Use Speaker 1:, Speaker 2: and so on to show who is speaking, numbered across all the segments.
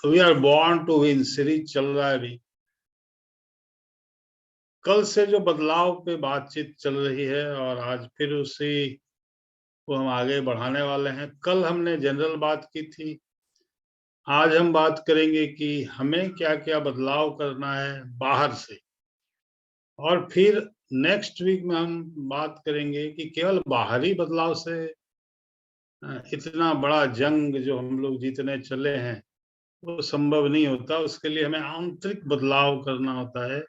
Speaker 1: We are born to win series चल रहा है अभी। कल से जो बदलाव पे बातचीत चल रही है और आज फिर उसी को हम आगे बढ़ाने वाले हैं। कल हमने जनरल बात की थी, आज हम बात करेंगे कि हमें क्या क्या बदलाव करना है बाहर से, और फिर नेक्स्ट वीक में हम बात करेंगे कि केवल बाहरी बदलाव से इतना बड़ा जंग जो हम लोग जीतने चले हैं वो संभव नहीं होता। उसके लिए हमें आंतरिक बदलाव करना होता है,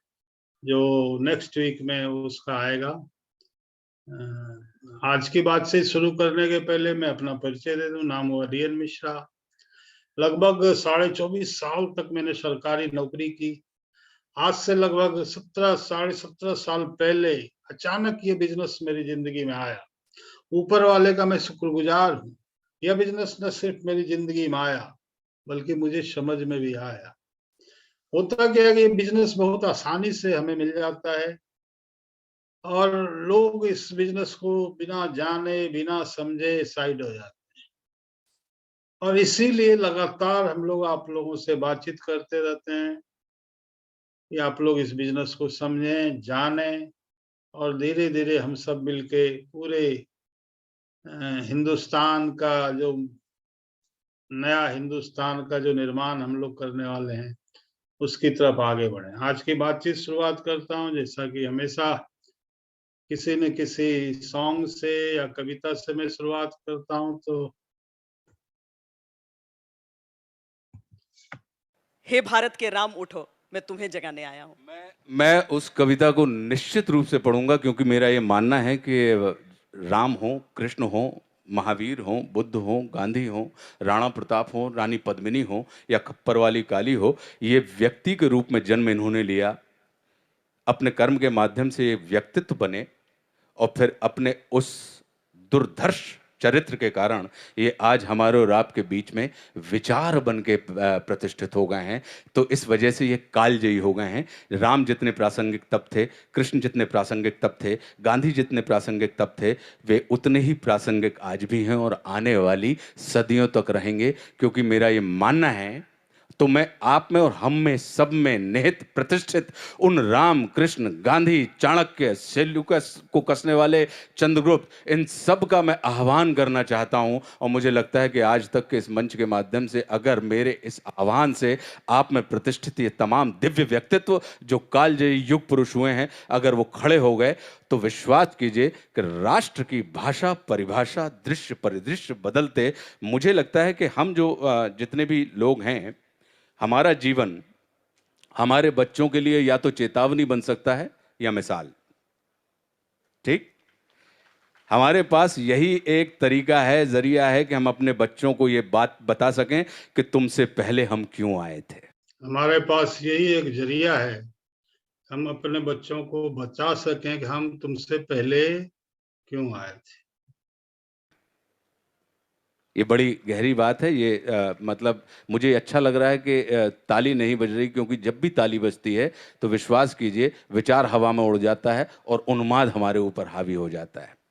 Speaker 1: जो नेक्स्ट वीक में उसका आएगा। आज की बात से शुरू करने के पहले मैं अपना परिचय दे दूं। नाम हुआ डीएन मिश्रा। लगभग 24.5 साल तक मैंने सरकारी नौकरी की। आज से लगभग 17 साढ़े 17 साल पहले अचानक ये बिजनेस मेरी जिंदगी में आया। ऊपर वाले का मैं शुक्रगुजार हूँ। यह बिजनेस न सिर्फ मेरी जिंदगी में आया बल्कि मुझे समझ में भी आया। होता क्या है कि ये बिजनेस बहुत आसानी से हमें मिल जाता है और लोग इस बिजनेस को बिना जाने बिना समझे साइड हो जाते हैं, और इसीलिए लगातार हम लोग आप लोगों से बातचीत करते रहते हैं कि आप लोग इस बिजनेस को समझें, जानें, और धीरे धीरे हम सब मिलके पूरे हिंदुस्तान का जो नया हिंदुस्तान का जो निर्माण हम लोग करने वाले हैं उसकी तरफ आगे बढ़े। आज की बातचीत शुरुआत करता हूं जैसा कि हमेशा किसी न किसी सॉन्ग से या कविता से मैं शुरुआत करता हूं। तो
Speaker 2: हे भारत के राम उठो, मैं तुम्हें जगाने आया हूं।
Speaker 3: मैं उस कविता को निश्चित रूप से पढ़ूंगा, क्योंकि मेरा ये मानना है कि राम हो, कृष्ण हो, महावीर हो, बुद्ध हो, गांधी हो, राणा प्रताप हो, रानी पद्मिनी हो या खप्पर वाली काली हो, ये व्यक्ति के रूप में जन्म इन्होंने लिया, अपने कर्म के माध्यम से ये व्यक्तित्व बने और फिर अपने उस दुर्धर्ष चरित्र के कारण ये आज हमारे और आपके बीच में विचार बन के प्रतिष्ठित हो गए हैं। तो इस वजह से ये कालजयी हो गए हैं। राम जितने प्रासंगिक तब थे, कृष्ण जितने प्रासंगिक तब थे, गांधी जितने प्रासंगिक तब थे, वे उतने ही प्रासंगिक आज भी हैं और आने वाली सदियों तक रहेंगे। क्योंकि मेरा ये मानना है, तो मैं आप में और हम में सब में निहित प्रतिष्ठित उन राम, कृष्ण, गांधी, चाणक्य, सेल्यूकस को कसने वाले चंद्रगुप्त, इन सब का मैं आह्वान करना चाहता हूं। और मुझे लगता है कि आज तक के इस मंच के माध्यम से अगर मेरे इस आह्वान से आप में प्रतिष्ठित ये तमाम दिव्य व्यक्तित्व जो कालजयी युग पुरुष हुए हैं, अगर वो खड़े हो गए, तो विश्वास कीजिए कि राष्ट्र की भाषा, परिभाषा, दृश्य परिदृश्य बदलते। मुझे लगता है कि हम जो जितने भी लोग हैं, हमारा जीवन हमारे बच्चों के लिए या तो चेतावनी बन सकता है या मिसाल। ठीक, हमारे पास यही एक तरीका है, जरिया है कि हम अपने बच्चों को यह बात बता सकें कि तुमसे पहले हम क्यों आए थे।
Speaker 1: हमारे पास यही एक जरिया है, हम अपने बच्चों को बता सकें कि हम तुमसे पहले क्यों आए थे।
Speaker 3: ये बड़ी गहरी बात है। ये मतलब मुझे अच्छा लग रहा है कि ताली नहीं बज रही, क्योंकि जब भी ताली बजती है तो विश्वास कीजिए विचार हवा में उड़ जाता है और उन्माद हमारे ऊपर हावी हो जाता है।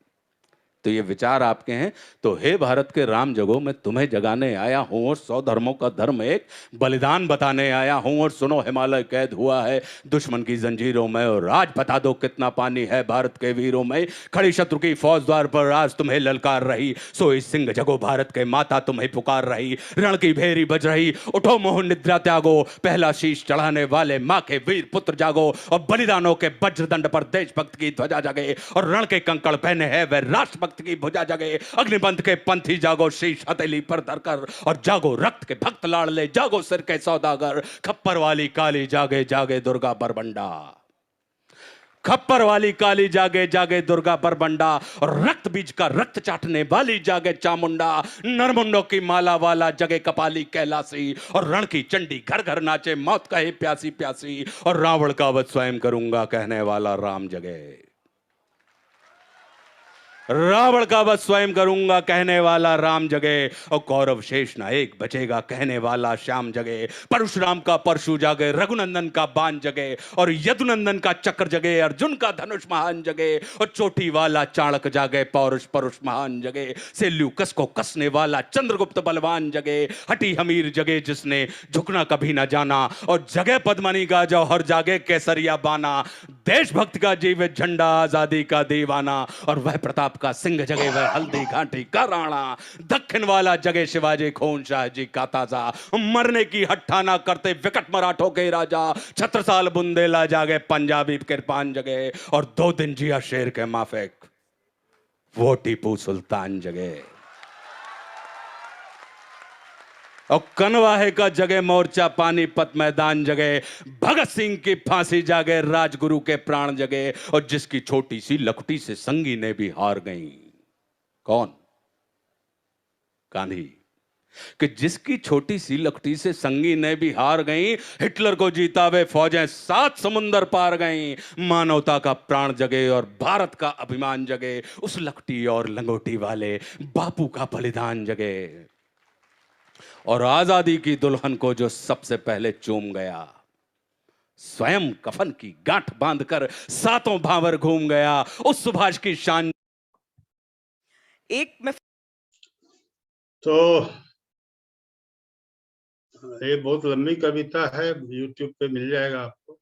Speaker 3: तो ये विचार आपके हैं। तो हे भारत के राम जगो, मैं तुम्हें जगाने आया हूं और 100 धर्मों का धर्म एक बलिदान बताने आया हूं। और सुनो, हिमालय कैद हुआ है दुश्मन की जंजीरों में, और आज बता दो कितना पानी है भारत के वीरों में। खड़ी शत्रु की फौज द्वार पर आज तुम्हें ललकार रही, सोई सिंह जगो भारत के माता तुम्हें पुकार रही। रण की भेरी बज रही, उठो मोह निद्रा त्यागो, पहला शीश चढ़ाने वाले माँ के वीर पुत्र जागो। और बलिदानों के वज्रदंड पर देशभक्त की ध्वजा जगे, और रण के कंकड़ पहने हैं वे राष्ट्रभक्त की भुजा जगे। अग्निबंध के पंथी जागो, शीश हथेली पर धरकर, और जागो रक्त के भक्त लाडले, जागो सिर के सौदागर। खप्पर वाली काली जागे जागे दुर्गा बरबंडा, खप्पर वाली काली जागे जागे दुर्गा बरबंडा। और रक्त बीज का रक्त चाटने वाली जागे चामुंडा। नरमुंडों की माला वाला जगे कपाली कैलासी, और रण की चंडी घर घर नाचे मौत कहे प्यासी प्यासी। और रावण का वध स्वयं करूंगा कहने वाला राम जगे। रावण का वध स्वयं करूंगा कहने वाला राम जगे, और कौरव शेष ना एक बचेगा कहने वाला श्याम जगे। परशुराम का परशु जागे, रघुनंदन का बाण जगे, और यदुनंदन का चक्र जगे, अर्जुन का धनुष महान जगे, और चोटी वाला चाणक जागे, पौरुष परुष महान जगे। सेल्यूकस को कसने वाला चंद्रगुप्त बलवान जगे, हटी हमीर जगे जिसने झुकना कभी ना जाना, और जगे पद्मनी का जौहर जागे केसरिया बाना। देशभक्त का जीवित झंडा आजादी का दीवाना, और वह प्रताप का सिंह जगे वह हल्दी घाटी का राणा। दक्षिण वाला जगे शिवाजी खून शाह जी का ताजा, मरने की हट्ठा ना करते विकट मराठों के राजा। छत्रसाल बुंदेला जागे पंजाबी कृपान जगे, और 2 दिन जिया शेर के माफिक वो टीपू सुल्तान जगे। और कनवाहे का जगे मोर्चा पानीपत मैदान जगे, भगत सिंह की फांसी जागे राजगुरु के प्राण जगे, और जिसकी छोटी सी लखटी से संगी ने भी हार गई। कौन? गांधी। कि जिसकी छोटी सी लखटी से संगी ने भी हार गई, हिटलर को जीता वे फौजें 7 समुंदर पार गई। मानवता का प्राण जगे और भारत का अभिमान जगे, उस लखटी और लंगोटी वाले बापू का बलिदान जगे। और आजादी की दुल्हन को जो सबसे पहले चूम गया, स्वयं कफन की गांठ बांधकर 7 भावर घूम गया, उस सुभाष की शान।
Speaker 2: एक मैं
Speaker 1: तो ये बहुत लंबी कविता है, YouTube पे मिल जाएगा आपको,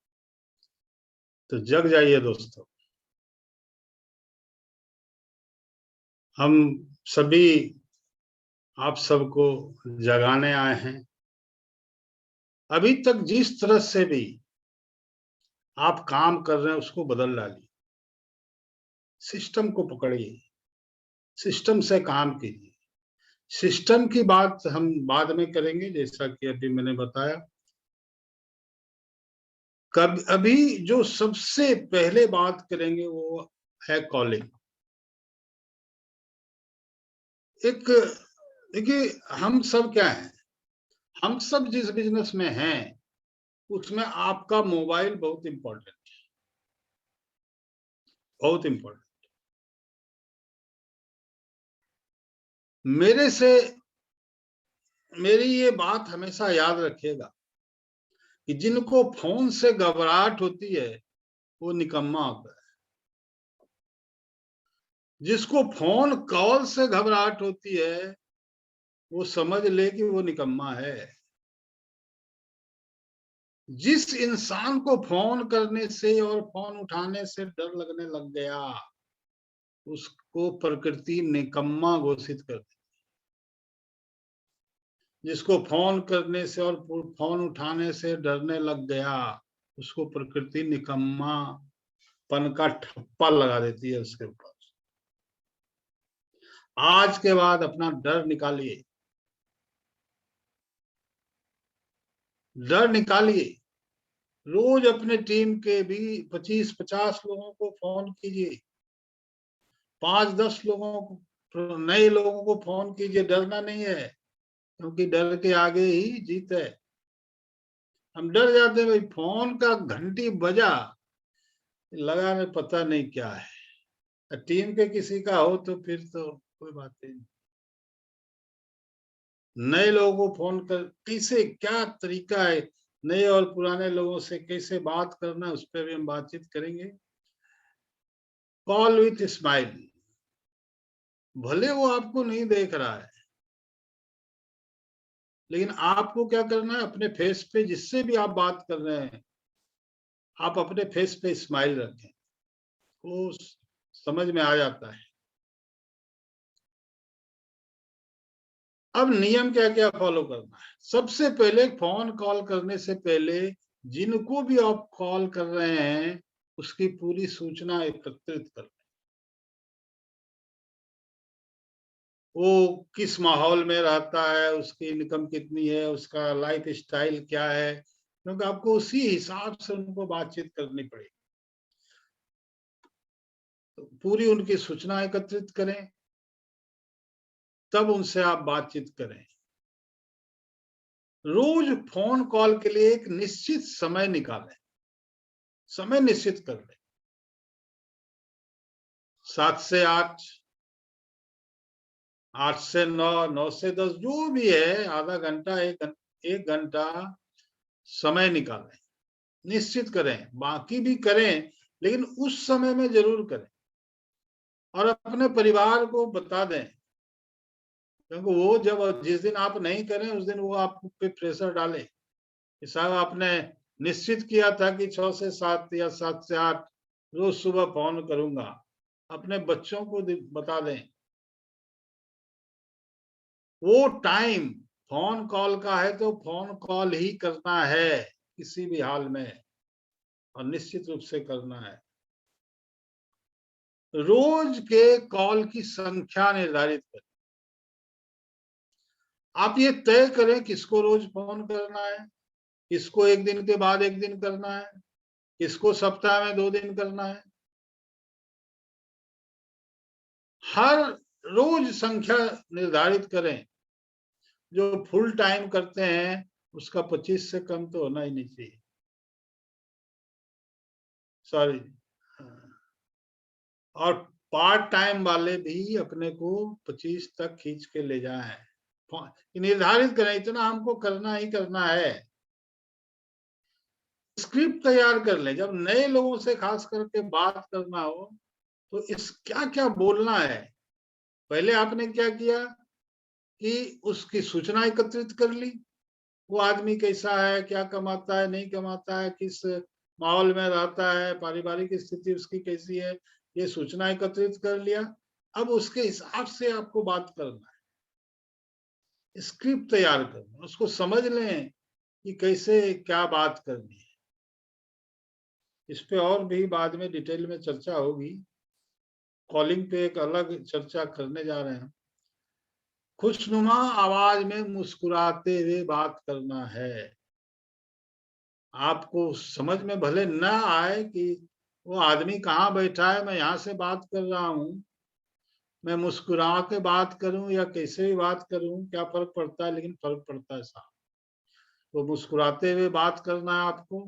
Speaker 1: तो जग जाइए दोस्तों। हम सभी आप सबको जगाने आए हैं। अभी तक जिस तरह से भी आप काम कर रहे हैं उसको बदल डालिए, सिस्टम को पकड़िए, सिस्टम से काम कीजिए। सिस्टम की बात हम बाद में करेंगे, जैसा कि अभी मैंने बताया। अभी जो सबसे पहले बात करेंगे वो है कॉलिंग। एक देखिए, हम सब क्या हैं, हम सब जिस बिजनेस में हैं उसमें आपका मोबाइल बहुत इंपॉर्टेंट है, बहुत इंपॉर्टेंट। मेरी ये बात हमेशा याद रखिएगा कि जिनको फोन से घबराहट होती है वो निकम्मा होता है। जिसको फोन कॉल से घबराहट होती है वो समझ ले कि वो निकम्मा है। जिस इंसान को फोन करने से और फोन उठाने से डर लगने लग गया, उसको प्रकृति निकम्मा घोषित कर दी। जिसको फोन करने से और फोन उठाने से डरने लग गया, उसको प्रकृति निकम्मापन का ठप्पा लगा देती है उसके ऊपर। आज के बाद अपना डर निकालिए, डर निकालिए। रोज अपने टीम के भी 25-50 लोगों को फोन कीजिए, 5-10 लोगों को, नए लोगों को फोन कीजिए। डरना नहीं है, क्योंकि डर के आगे ही जीत है। हम डर जाते हैं, भाई फोन का घंटी बजा, लगा में पता नहीं क्या है। टीम के किसी का हो तो फिर तो कोई बात नहीं। नए लोगों को फोन कर, कैसे क्या तरीका है नए और पुराने लोगों से कैसे बात करना, उस पर भी हम बातचीत करेंगे। Call with smile. भले वो आपको नहीं देख रहा है, लेकिन आपको क्या करना है, अपने फेस पे जिससे भी आप बात कर रहे हैं, आप अपने फेस पे स्माइल रखें, वो समझ में आ जाता है। अब नियम क्या क्या फॉलो करना है। सबसे पहले फोन कॉल करने से पहले जिनको भी आप कॉल कर रहे हैं उसकी पूरी सूचना एकत्रित कर लें। वो किस माहौल में रहता है, उसकी इनकम कितनी है, उसका लाइफ स्टाइल क्या है, क्योंकि आपको उसी हिसाब से उनको बातचीत करनी पड़ेगी। तो पूरी उनकी सूचना एकत्रित करें, तब उनसे आप बातचीत करें। रोज फोन कॉल के लिए एक निश्चित समय निकालें, समय निश्चित कर लें, 7 से 8, 8 से 9, 9 से 10 जो भी है, आधा घंटा, 1 घंटा समय निकालें, निश्चित करें, बाकी भी करें, लेकिन उस समय में जरूर करें और अपने परिवार को बता दें, क्योंकि वो जब जिस दिन आप नहीं करें उस दिन वो आप पे प्रेशर डाले कि साहब आपने निश्चित किया था कि 6 से 7 या 7 से 8 रोज सुबह फोन करूंगा। अपने बच्चों को बता दें, वो टाइम फोन कॉल का है तो फोन कॉल ही करना है किसी भी हाल में, और निश्चित रूप से करना है। रोज के कॉल की संख्या निर्धारित करें। आप ये तय करें किसको रोज फोन करना है, किसको 1 दिन के बाद 1 दिन करना है, किसको सप्ताह में 2 दिन करना है। हर रोज संख्या निर्धारित करें। जो फुल टाइम करते हैं उसका 25 से कम तो होना ही नहीं चाहिए। सॉरी। और पार्ट टाइम वाले भी अपने को 25 तक खींच के ले जाएं। निर्धारित करें इतना हमको करना ही करना है। स्क्रिप्ट तैयार कर लें। जब नए लोगों से खास करके बात करना हो तो इस क्या क्या बोलना है। पहले आपने क्या किया कि उसकी सूचना एकत्रित कर ली, वो आदमी कैसा है, क्या कमाता है, नहीं कमाता है, किस माहौल में रहता है, पारिवारिक स्थिति उसकी कैसी है, ये सूचना एकत्रित कर लिया। अब उसके हिसाब से आपको बात करना है, स्क्रिप्ट तैयार करना, उसको समझ लें कि कैसे क्या बात करनी है। इस पे और भी बाद में डिटेल में चर्चा होगी। कॉलिंग पे एक अलग चर्चा करने जा रहे हैं। खुशनुमा आवाज में मुस्कुराते हुए बात करना है। आपको समझ में भले न आए कि वो आदमी कहाँ बैठा है, मैं यहाँ से बात कर रहा हूँ, मैं मुस्कुरा के बात करूं या कैसे भी बात करूं, क्या फर्क पड़ता है, लेकिन फर्क पड़ता है साहब। तो मुस्कुराते हुए बात करना है आपको।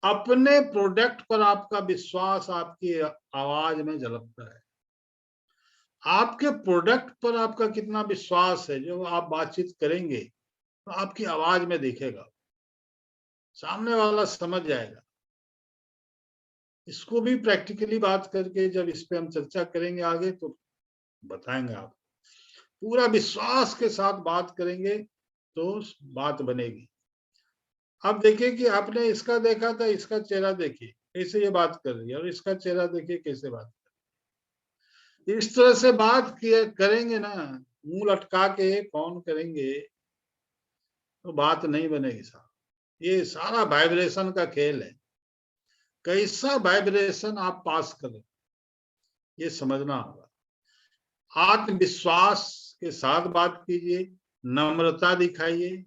Speaker 1: अपने प्रोडक्ट पर आपका विश्वास आपकी आवाज में झलकता है। आपके प्रोडक्ट पर आपका कितना विश्वास है, जो आप बातचीत करेंगे तो आपकी आवाज में दिखेगा, सामने वाला समझ जाएगा। इसको भी प्रैक्टिकली बात करके जब इस पे हम चर्चा करेंगे आगे तो बताएंगे। आप पूरा विश्वास के साथ बात करेंगे तो बात बनेगी। अब देखिए कि आपने इसका देखा था, इसका चेहरा देखिए कैसे ये बात कर रही है, और इसका चेहरा देखिए कैसे बात कर रही है। इस तरह से बात करेंगे ना, मुंह लटका के फोन करेंगे तो बात नहीं बनेगी साहब। ये सारा वाइब्रेशन का खेल है। कैसा वाइब्रेशन आप पास करें ये समझना होगा। आत्मविश्वास के साथ बात कीजिए, नम्रता दिखाइए,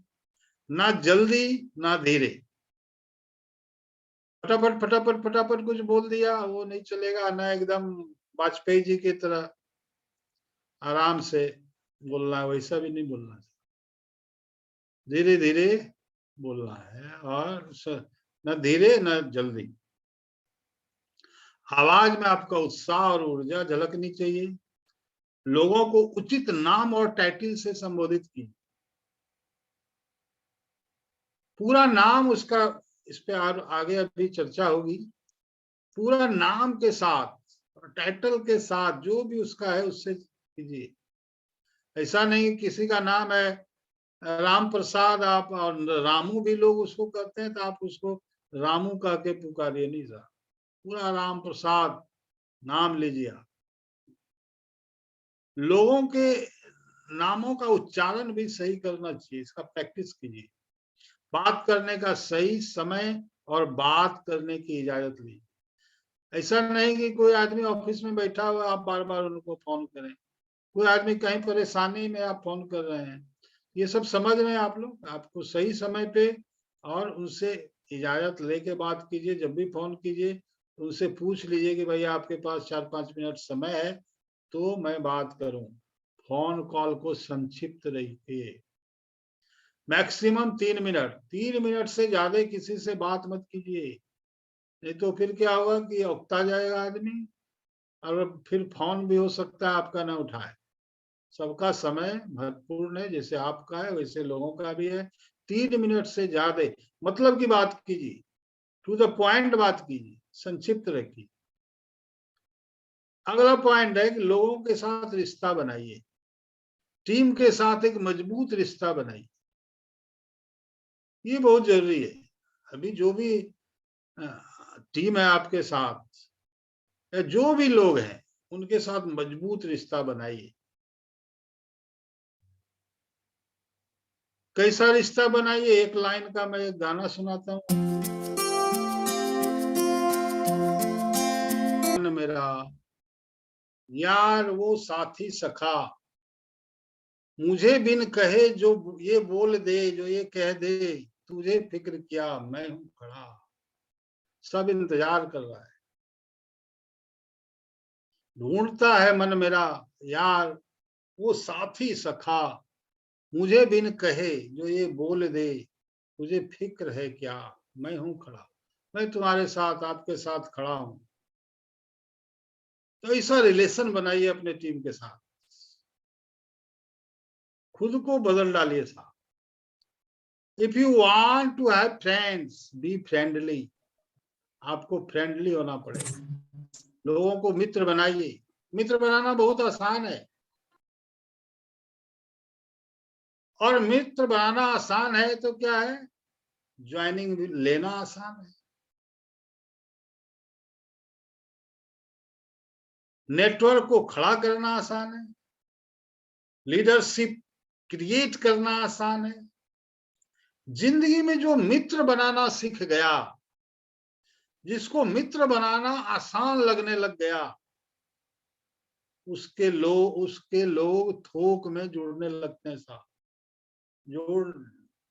Speaker 1: ना जल्दी ना धीरे। फटाफट फटाफट फटाफट कुछ बोल दिया वो नहीं चलेगा, ना एकदम वाजपेयी जी की तरह आराम से बोलना है, वैसा भी नहीं बोलना। धीरे धीरे बोलना है, और न धीरे न जल्दी। आवाज में आपका उत्साह और ऊर्जा झलकनी चाहिए। लोगों को उचित नाम और टाइटल से संबोधित कीजिए। पूरा नाम उसका, इस पे आगे अभी चर्चा होगी। पूरा नाम के साथ और टाइटल के साथ जो भी उसका है उससे कीजिए। ऐसा नहीं किसी का नाम है राम प्रसाद, आप और रामू भी लोग उसको कहते हैं तो आप उसको रामू कह के पुकारिए नहीं साहब। पूरा राम प्रसाद नाम लीजिए आप। लोगों के नामों का उच्चारण भी सही करना चाहिए, इसका प्रैक्टिस कीजिए। बात करने का सही समय और बात करने की इजाजत लीजिए। ऐसा नहीं कि कोई आदमी ऑफिस में बैठा हुआ आप बार बार उनको फोन करें, कोई आदमी कहीं परेशानी में आप फोन कर रहे हैं। ये सब समझ रहे हैं आप लोग। आपको सही समय पे और उनसे इजाजत लेके बात कीजिए। जब भी फोन कीजिए उनसे पूछ लीजिए कि भैया आपके पास 4-5 मिनट समय है तो मैं बात करूं। फोन कॉल को संक्षिप्त रखिए, मैक्सिमम 3 मिनट। 3 मिनट से ज्यादा किसी से बात मत कीजिए, नहीं तो फिर क्या होगा कि उकता जाएगा आदमी, और फिर फोन भी हो सकता है आपका ना उठाए। सबका समय महत्वपूर्ण है, जैसे आपका है वैसे लोगों का भी है। 3 मिनट से ज्यादा मतलब की बात कीजिए, टू द पॉइंट बात कीजिए, संक्षिप्त रखिए। अगला पॉइंट है कि लोगों के साथ रिश्ता बनाइए, टीम के साथ एक मजबूत रिश्ता बनाइए। ये बहुत जरूरी है। अभी जो भी टीम है आपके साथ, या जो भी लोग हैं, उनके साथ मजबूत रिश्ता बनाइए। कैसा रिश्ता बनाइए? एक लाइन का मैं एक गाना सुनाता हूँ। मेरा यार वो साथी सखा, मुझे बिन कहे जो ये बोल दे, जो ये कह दे, तुझे फिक्र क्या मैं हूं खड़ा। सब इंतजार कर रहा है, ढूंढता है मन मेरा यार वो साथी सखा, मुझे बिन कहे जो ये बोल दे, तुझे फिक्र है क्या मैं हूं खड़ा। मैं तुम्हारे साथ, आपके साथ खड़ा हूं। तो ऐसा रिलेशन बनाइए अपने टीम के साथ, खुद को बदल डालिए साहब। If you want to have friends, be friendly. आपको फ्रेंडली होना पड़ेगा, लोगों को मित्र बनाइए। मित्र बनाना बहुत आसान है, और मित्र बनाना आसान है तो क्या है, ज्वाइनिंग लेना आसान है। नेटवर्क को खड़ा करना आसान है, लीडरशिप क्रिएट करना आसान है। जिंदगी में जो मित्र बनाना सीख गया, जिसको मित्र बनाना आसान लगने लग गया, उसके लोग थोक में जुड़ने लगते हैं साहब,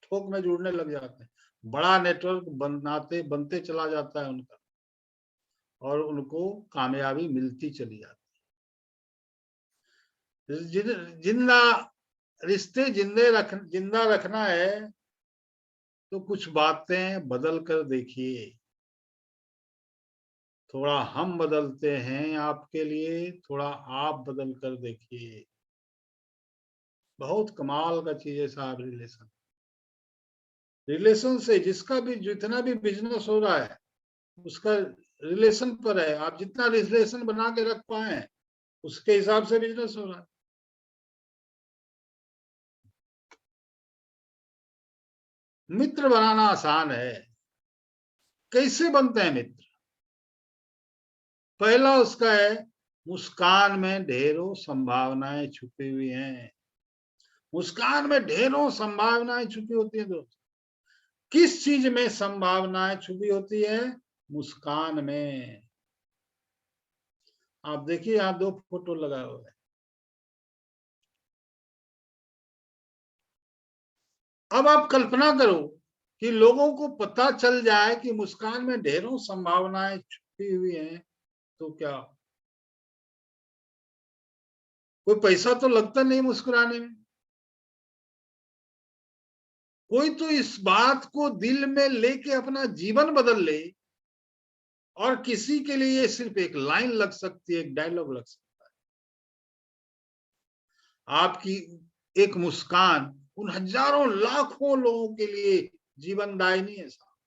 Speaker 1: थोक में जुड़ने लग जाते हैं। बड़ा नेटवर्क बनते चला जाता है उनका, और उनको कामयाबी मिलती चली जाती है। जिंदा रिश्ते जिंदा रखना है तो कुछ बातें बदल कर देखिए। थोड़ा हम बदलते हैं आपके लिए, थोड़ा आप बदल कर देखिए। बहुत कमाल का चीज है साहब रिलेशन। रिलेशन से जिसका भी जितना भी बिजनेस हो रहा है, उसका रिलेशन पर है। आप जितना रिलेशन बना के रख पाए, उसके हिसाब से बिजनेस हो रहा है। मित्र बनाना आसान है। कैसे बनते हैं मित्र? पहला उसका है, मुस्कान में ढेरों संभावनाएं छुपी हुई हैं। मुस्कान में ढेरों संभावनाएं छुपी होती है दोस्त। किस चीज में संभावनाएं छुपी होती है? मुस्कान में। आप देखिए यहाँ 2 फोटो लगा हुआ है। अब आप कल्पना करो कि लोगों को पता चल जाए कि मुस्कान में ढेरों संभावनाएं छुपी हुई हैं, तो क्या कोई पैसा तो लगता नहीं मुस्कुराने में। कोई तो इस बात को दिल में लेके अपना जीवन बदल ले, और किसी के लिए सिर्फ एक लाइन लग सकती है, एक डायलॉग लग सकता है। आपकी एक मुस्कान उन हजारों लाखों लोगों के लिए जीवनदायिनी है साहब।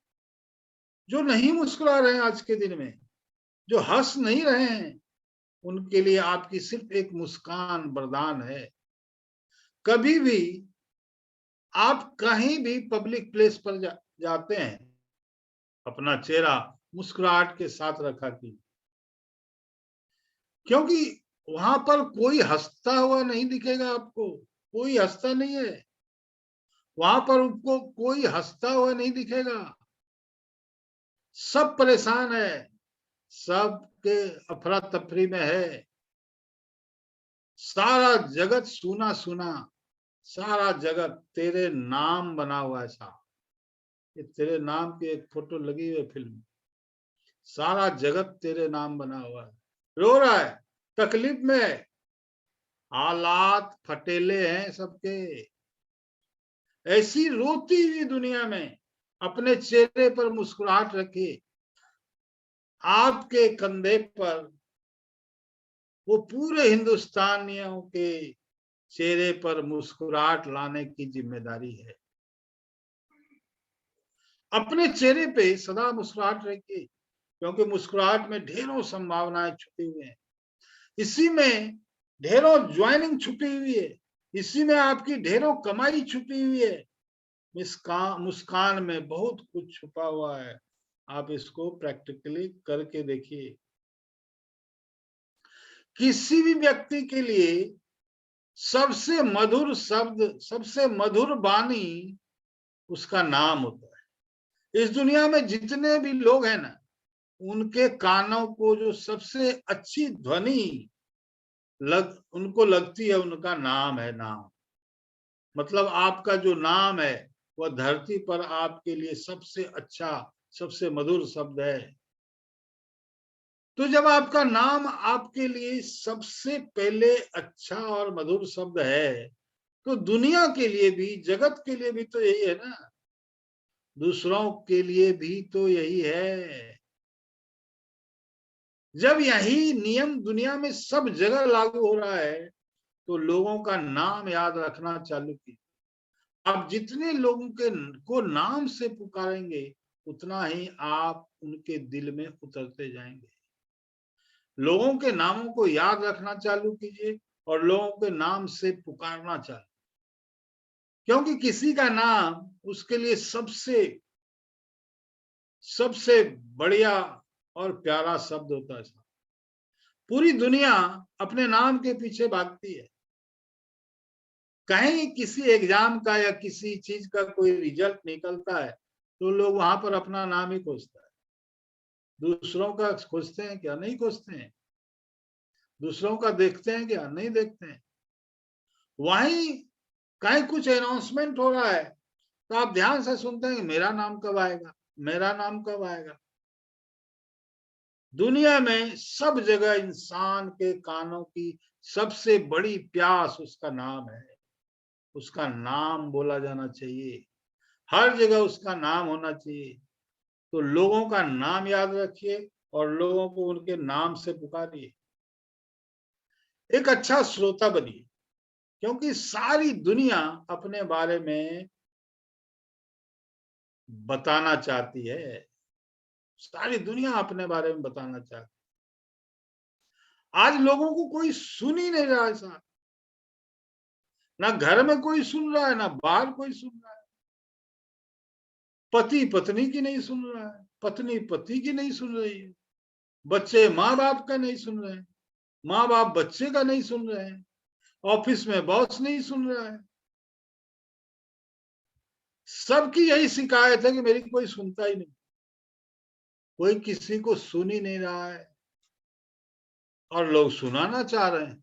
Speaker 1: जो नहीं मुस्कुरा रहे हैं आज के दिन में, जो हंस नहीं रहे हैं, उनके लिए आपकी सिर्फ एक मुस्कान वरदान है। कभी भी आप कहीं भी पब्लिक प्लेस पर जाते हैं, अपना चेहरा मुस्कुराहट के साथ रखा कीजिए, क्योंकि वहां पर कोई हंसता हुआ नहीं दिखेगा आपको। कोई हंसता नहीं है वहां पर, आपको कोई हंसता हुआ नहीं दिखेगा। सब परेशान है, सबके अफरा तफरी में है। सारा जगत सुना सुना, सारा जगत तेरे नाम बना हुआ है साहब। ये तेरे नाम की एक फोटो लगी हुई है फिल्म। सारा जगत तेरे नाम बना हुआ है। रो रहा है, तकलीफ में है, हालात फटेले हैं सबके। ऐसी रोती हुई दुनिया में अपने चेहरे पर मुस्कुराहट रखिए। आपके कंधे पर वो पूरे हिंदुस्तानियों के चेहरे पर मुस्कुराहट लाने की जिम्मेदारी है। अपने चेहरे पे सदा मुस्कुराहट रखिए, क्योंकि मुस्कुराहट में ढेरों संभावनाएं छुपी हुई हैं। इसी में ढेरों ज्वाइनिंग छुपी हुई है। इसी में आपकी ढेरों कमाई छुपी हुई है। मुस्कान में बहुत कुछ छुपा हुआ है। आप इसको प्रैक्टिकली करके देखिए। किसी भी व्यक्ति के लिए सबसे मधुर शब्द, सबसे मधुर वाणी उसका नाम होता है। इस दुनिया में जितने भी लोग हैं ना, उनके कानों को जो सबसे अच्छी ध्वनि उनको लगती है, उनका नाम है। नाम मतलब आपका जो नाम है वह धरती पर आपके लिए सबसे अच्छा, सबसे मधुर शब्द है। तो जब आपका नाम आपके लिए सबसे पहले अच्छा और मधुर शब्द है, तो दुनिया के लिए भी, जगत के लिए भी तो यही है ना, दूसरों के लिए भी तो यही है। जब यही नियम दुनिया में सब जगह लागू हो रहा है, तो लोगों का नाम याद रखना चालू कीजिए। आप जितने लोगों को नाम से पुकारेंगे, उतना ही आप उनके दिल में उतरते जाएंगे। लोगों के नामों को याद रखना चालू कीजिए और लोगों के नाम से पुकारना चालू, क्योंकि किसी का नाम उसके लिए सबसे सबसे बढ़िया और प्यारा शब्द होता है। पूरी दुनिया अपने नाम के पीछे भागती है। कहीं किसी एग्जाम का या किसी चीज का कोई रिजल्ट निकलता है, तो लोग वहां पर अपना नाम ही खोजता है। दूसरों का खोजते हैं क्या? नहीं खोजते हैं। दूसरों का देखते हैं क्या? नहीं देखते हैं। वहीं कहीं कुछ अनाउंसमेंट हो रहा है, तो आप ध्यान से सुनते हैं कि मेरा नाम कब आएगा, मेरा नाम कब आएगा। दुनिया में सब जगह इंसान के कानों की सबसे बड़ी प्यास उसका नाम है। उसका नाम बोला जाना चाहिए, हर जगह उसका नाम होना चाहिए। तो लोगों का नाम याद रखिए और लोगों को उनके नाम से पुकारिए। एक अच्छा श्रोता बनिए, क्योंकि सारी दुनिया अपने बारे में बताना चाहती है। सारी दुनिया अपने बारे में बताना चाहती है। आज लोगों को कोई सुन ही नहीं रहा है साहब। ना घर में कोई सुन रहा है, ना बाहर कोई सुन रहा है। पति पत्नी की नहीं सुन रहा है, पत्नी पति की नहीं सुन रही है, बच्चे माँ बाप का नहीं सुन रहे हैं, माँ बाप बच्चे का नहीं सुन रहे हैं, ऑफिस में बॉस नहीं सुन रहा है। सबकी यही शिकायत है कि मेरी कोई सुनता ही नहीं, कोई किसी को सुन ही नहीं रहा है, और लोग सुनाना चाह रहे हैं।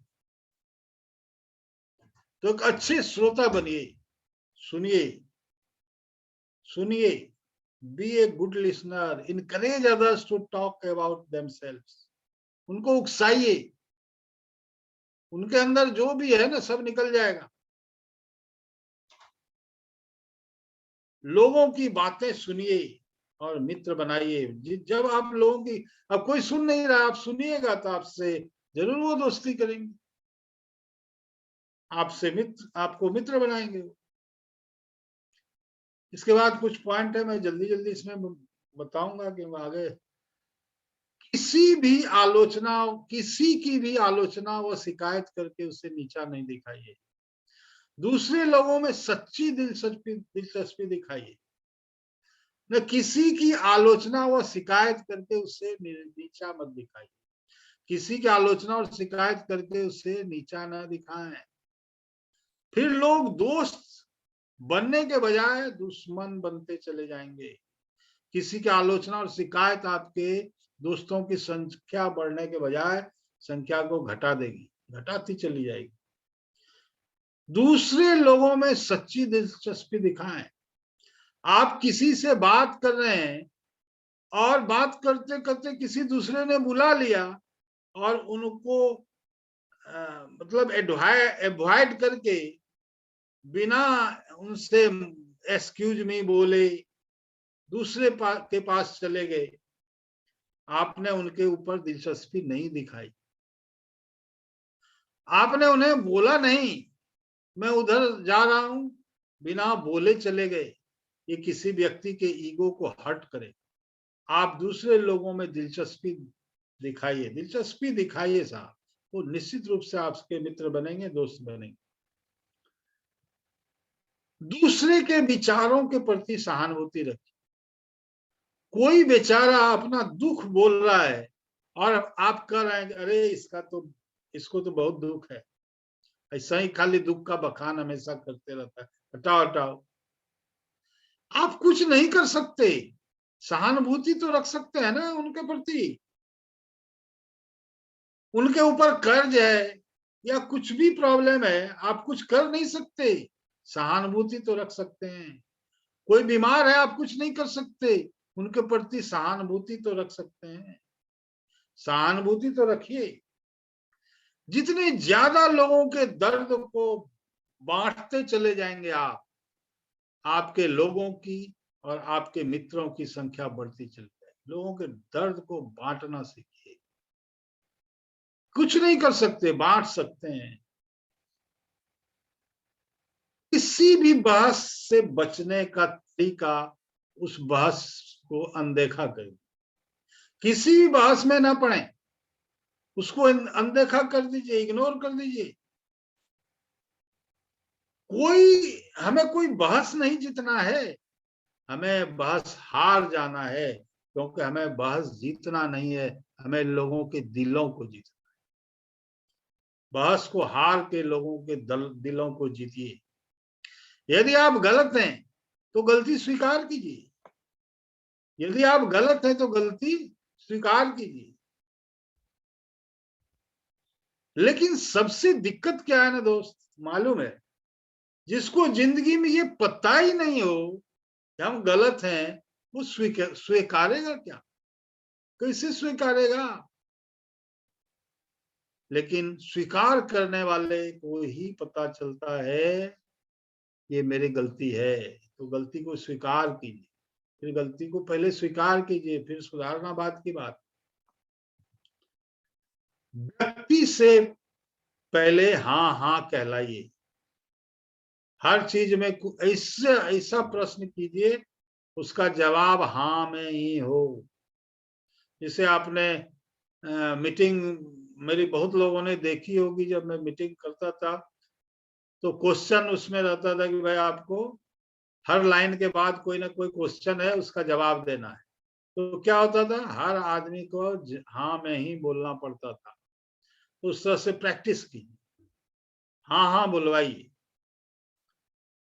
Speaker 1: तो एक अच्छे श्रोता बनिए, सुनिए सुनिए, be a good listener, encourage others to talk about themselves. उनको उकसाइए, उनके अंदर जो भी है ना सब निकल जाएगा। लोगों की बातें सुनिए और मित्र बनाइए। जब आप लोगों की, अब कोई सुन नहीं रहा, आप सुनिएगा तो आपसे जरूर वो दोस्ती करेंगे, आपसे मित्र, आपको मित्र बनाएंगे। इसके बाद कुछ पॉइंट है, मैं जल्दी जल्दी इसमें बताऊंगा कि आगे किसी की भी आलोचना व शिकायत करके उसे नीचा नहीं दिखाइए। दूसरे लोगों में सच्ची दिलचस्पी दिखाइए, न किसी की आलोचना व शिकायत करके उसे नीचा मत दिखाइए। किसी की आलोचना और शिकायत करके उसे नीचा न दिखाएं। फिर लोग दोस्त बनने के बजाय दुश्मन बनते चले जाएंगे। किसी की आलोचना और शिकायत आपके दोस्तों की संख्या बढ़ने के बजाय संख्या को घटा देगी, घटाती चली जाएगी। दूसरे लोगों में सच्ची दिलचस्पी दिखाएं। आप किसी से बात कर रहे हैं और बात करते करते किसी दूसरे ने बुला लिया और उनको मतलब एवॉइड करके बिना उनसे एक्सक्यूज मी बोले दूसरे के पास चले गए, आपने उनके ऊपर दिलचस्पी नहीं दिखाई, आपने उन्हें बोला नहीं मैं उधर जा रहा हूं, बिना बोले चले गए, ये किसी व्यक्ति के ईगो को हर्ट करे। आप दूसरे लोगों में दिलचस्पी दिखाइए साहब, वो निश्चित रूप से आपके मित्र बनेंगे, दोस्त बनेंगे। दूसरे के विचारों के प्रति सहानुभूति रखिए। कोई बेचारा अपना दुख बोल रहा है और आप कह रहे हैं अरे इसको तो बहुत दुख है, ऐसा ही खाली दुख का बखान हमेशा करते रहता है, हटाओ हटाओ। आप कुछ नहीं कर सकते, सहानुभूति तो रख सकते हैं ना उनके प्रति। उनके ऊपर कर्ज है या कुछ भी प्रॉब्लम है, आप कुछ कर नहीं सकते, सहानुभूति तो रख सकते हैं। कोई बीमार है, आप कुछ नहीं कर सकते, उनके प्रति सहानुभूति तो रख सकते हैं। सहानुभूति तो रखिए। जितने ज्यादा लोगों के दर्द को बांटते चले जाएंगे आप, आपके लोगों की और आपके मित्रों की संख्या बढ़ती चली जाएगी। लोगों के दर्द को बांटना सीखिए। कुछ नहीं कर सकते, बांट सकते हैं। किसी भी बहस से बचने का तरीका, उस बहस को अनदेखा करें। किसी भी बहस में ना पड़े, उसको अनदेखा कर दीजिए, इग्नोर कर दीजिए। हमें कोई बहस नहीं जीतना है, हमें बहस हार जाना है, क्योंकि हमें बहस जीतना नहीं है, हमें लोगों के दिलों को जीतना है। बहस को हार के लोगों के दिलों को जीतिए। यदि आप गलत हैं तो गलती स्वीकार कीजिए, यदि आप गलत हैं तो गलती स्वीकार कीजिए। लेकिन सबसे दिक्कत क्या है ना दोस्त, मालूम है, जिसको जिंदगी में ये पता ही नहीं हो कि हम गलत हैं, वो स्वीकारेगा क्या, कैसे स्वीकारेगा। लेकिन स्वीकार करने वाले को ही पता चलता है ये मेरी गलती है, तो गलती को स्वीकार कीजिए। फिर गलती को पहले स्वीकार कीजिए, फिर सुधारना बात की बात। व्यक्ति से पहले हाँ हाँ कहलाइए। हर चीज में ऐसा प्रश्न कीजिए उसका जवाब हाँ में ही हो। जैसे आपने मीटिंग मेरी बहुत लोगों ने देखी होगी, जब मैं मीटिंग करता था तो क्वेश्चन उसमें रहता था कि भाई आपको हर लाइन के बाद कोई ना कोई क्वेश्चन है, उसका जवाब देना है। तो क्या होता था, हर आदमी को हाँ में ही बोलना पड़ता था। तो उस तरह से प्रैक्टिस कीजिए, हाँ हाँ बुलवाइए।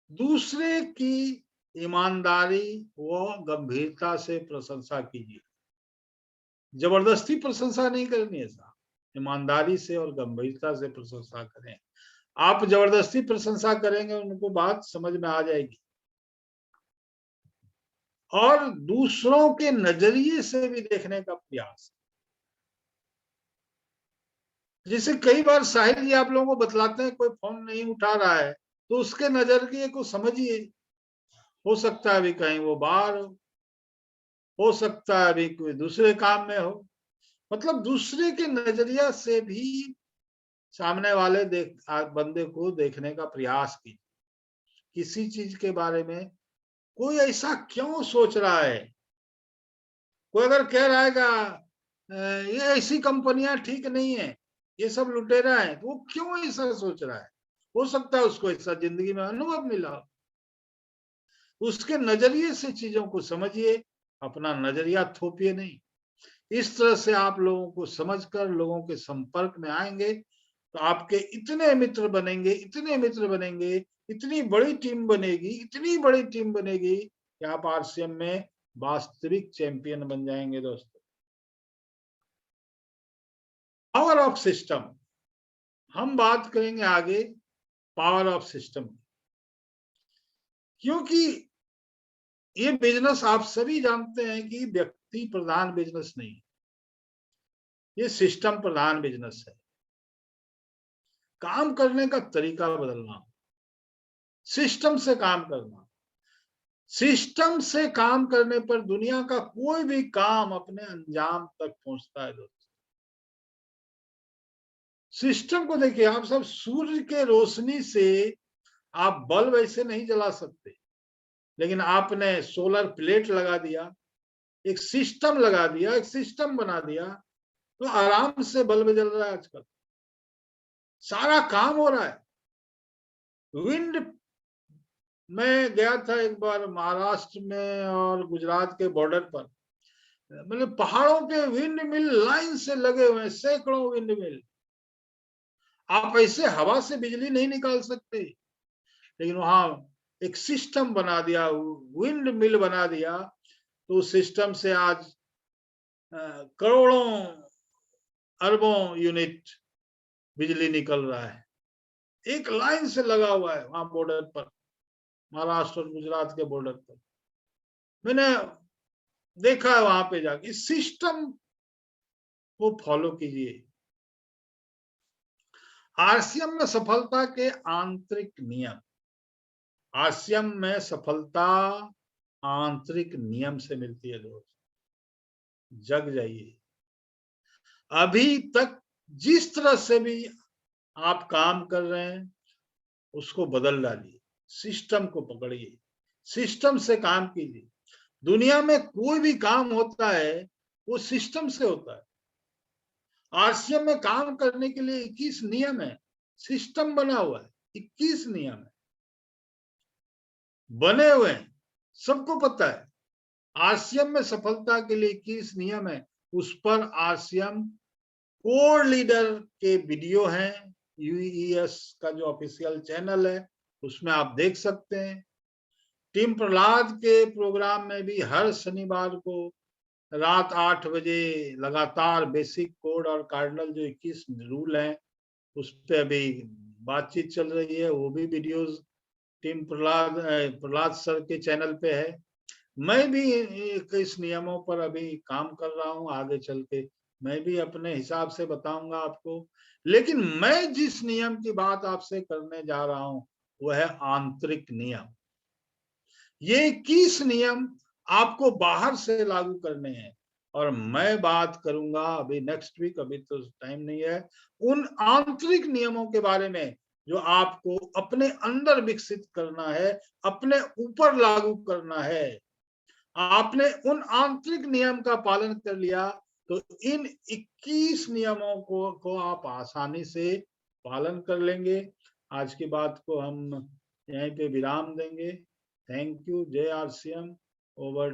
Speaker 1: दूसरे की ईमानदारी व गंभीरता से प्रशंसा कीजिए। जबरदस्ती प्रशंसा नहीं करनी है साहब, ईमानदारी से और गंभीरता से प्रशंसा करें। आप जबरदस्ती प्रशंसा करेंगे, उनको बात समझ में आ जाएगी। और दूसरों के नजरिए से भी देखने का प्रयास। जैसे कई बार साहिल जी आप लोगों को बतलाते हैं कोई फोन नहीं उठा रहा है, तो उसके नजरिए को समझिए। हो सकता है अभी कहीं वो बाहर हो सकता है अभी कोई दूसरे काम में हो। मतलब दूसरे के नजरिया से भी सामने वाले बंदे को देखने का प्रयास कीजिए। किसी चीज के बारे में कोई ऐसा क्यों सोच रहा है। कोई अगर कह रहा है ये ऐसी कंपनियां ठीक नहीं है, ये सब लुटेरा है, तो वो क्यों ऐसा सोच रहा है। हो सकता है उसको ऐसा जिंदगी में अनुभव मिला हो। उसके नजरिए से चीजों को समझिए, अपना नजरिया थोपिए नहीं। इस तरह से आप लोगों को समझकर लोगों के संपर्क में आएंगे तो आपके इतने मित्र बनेंगे, इतने मित्र बनेंगे, इतनी बड़ी टीम बनेगी, इतनी बड़ी टीम बनेगी कि आप आरसीएम में वास्तविक चैंपियन बन जाएंगे दोस्तों। पावर ऑफ सिस्टम, हम बात करेंगे आगे पावर ऑफ सिस्टम, क्योंकि ये बिजनेस आप सभी जानते हैं कि व्यक्ति प्रधान बिजनेस नहीं, ये सिस्टम प्रधान बिजनेस है। काम करने का तरीका बदलना, सिस्टम से काम करना। सिस्टम से काम करने पर दुनिया का कोई भी काम अपने अंजाम तक पहुंचता है दोस्तों। सिस्टम को देखिए, आप सब सूर्य के रोशनी से आप बल्ब ऐसे नहीं जला सकते, लेकिन आपने सोलर प्लेट लगा दिया, एक सिस्टम लगा दिया, एक सिस्टम बना दिया, तो आराम से बल्ब जल रहा है आजकल, सारा काम हो रहा है। विंड, मैं गया था एक बार महाराष्ट्र में और गुजरात के बॉर्डर पर, मतलब पहाड़ों पे विंड मिल लाइन से लगे हुए हैं, सैकड़ों विंड मिल। आप ऐसे हवा से बिजली नहीं निकाल सकते, लेकिन वहां एक सिस्टम बना दिया, विंड मिल बना दिया, तो उस सिस्टम से आज करोड़ों अरबों यूनिट बिजली निकल रहा है, एक लाइन से लगा हुआ है वहां बॉर्डर पर, महाराष्ट्र और गुजरात के बॉर्डर पर। मैंने देखा है वहां पे जाके, इस सिस्टम को फॉलो कीजिए। आरसीएम में सफलता के आंतरिक नियम, आरसीएम में सफलता आंतरिक नियम से मिलती है दोस्त, जग जाइए। अभी तक जिस तरह से भी आप काम कर रहे हैं उसको बदल डालिए, सिस्टम को पकड़िए, सिस्टम से काम कीजिए। दुनिया में कोई भी काम होता है वो सिस्टम से होता है। आरसीएम में काम करने के लिए 21 नियम है, सिस्टम बना हुआ है, 21 नियम है, बने हुए हैं, सबको पता है। आरसीएम में सफलता के लिए 21 नियम है, उस पर आरसीएम कोर लीडर के वीडियो हैं, यूईएस का जो ऑफिशियल चैनल है उसमें आप देख सकते हैं। टीम प्रहलाद के प्रोग्राम में भी हर शनिवार को रात 8 बजे लगातार बेसिक कोड और कार्डिनल जो 21 रूल हैं उस पर अभी बातचीत चल रही है, वो भी वीडियोस टीम प्रहलाद सर के चैनल पे है। मैं भी इस नियमों पर अभी काम कर रहा हूं, आगे चल के मैं भी अपने हिसाब से बताऊंगा आपको। लेकिन मैं जिस नियम की बात आपसे करने जा रहा हूं वो है आंतरिक नियम। ये 21 नियम आपको बाहर से लागू करने हैं, और मैं बात करूंगा अभी नेक्स्ट वीक, अभी तो टाइम नहीं है, उन आंतरिक नियमों के बारे में जो आपको अपने अंदर विकसित करना है, अपने ऊपर लागू करना है। आपने उन आंतरिक नियम का पालन कर लिया तो इन 21 नियमों को आप आसानी से पालन कर लेंगे। आज की बात को हम यहीं पे विराम देंगे। Thank you. जय आरसीएम। ओवर।